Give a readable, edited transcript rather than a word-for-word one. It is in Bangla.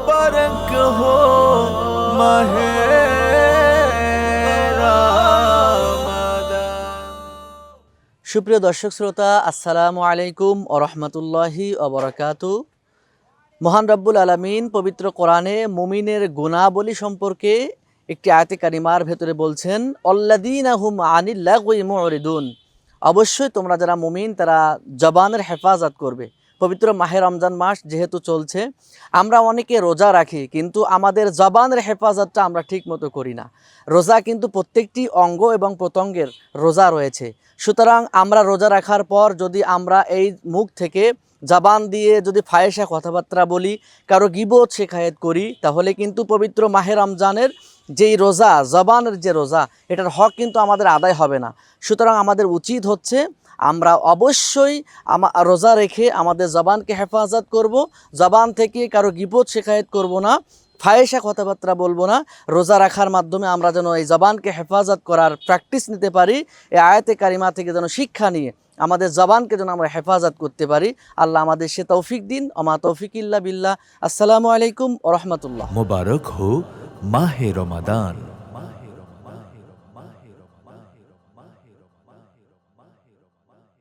मुबारक हो माहे সুপ্রিয় দর্শক শ্রোতা, আসসালামু আলাইকুম ওয়া রাহমাতুল্লাহি ওয়া বারাকাতুহু। মহান রব্বুল আলামিন পবিত্র কোরআনে মুমিনের গুণাবলী সম্পর্কে একটি আয়াতে কারিমার ভেতরে বলছেন, আল্লাযীনা হুম আনিল লাগওয়ি মুরিদুন। অবশ্যই তোমরা যারা মুমিন তারা জবানের হেফাজত করবে। পবিত্র মাহে রমজান মাস যেহেতু চলছে, আমরা অনেকে রোজা রাখি, কিন্তু আমাদের জবানের হেফাজতটা আমরা ঠিক মতো করি না। রোজা কিন্তু প্রত্যেকটি অঙ্গ এবং প্রত্যঙ্গের রোজা রয়েছে। সুতরাং আমরা রোজা রাখার পর যদি আমরা এই মুখ থেকে জবান দিয়ে যদি ফায়েসা কথাবার্তা বলি, কারো গীবত শেখায়েত করি, তাহলে কিন্তু পবিত্র মাহে রমজানের যেই রোজা, জবানের যে রোজা, এটার হক কিন্তু আমাদের আদায় হবে না। সুতরাং আমাদের উচিত হচ্ছে আমরা অবশ্যই রোজা রেখে আমাদের জবানকে হেফাজত করব। জবান থেকে কারো গীবত শেখায়েত করব না, ফায়েসা কথাবার্তা বলবো না। রোজা রাখার মাধ্যমে আমরা যেন এই জবানকে হেফাজত করার প্র্যাকটিস নিতে পারি। এই আয়াতে কারিমা থেকে যেন শিক্ষা নিয়ে আমাদের জবানকে যেন আমরা হেফাজত করতে পারি। আল্লাহ আমাদের সে তৌফিক দিন। ওমা তৌফিক ইল্লা বিল্লাহ। আসসালামু আলাইকুম ওয়া রাহমাতুল্লাহ। मुबारक हो माहे रमदान।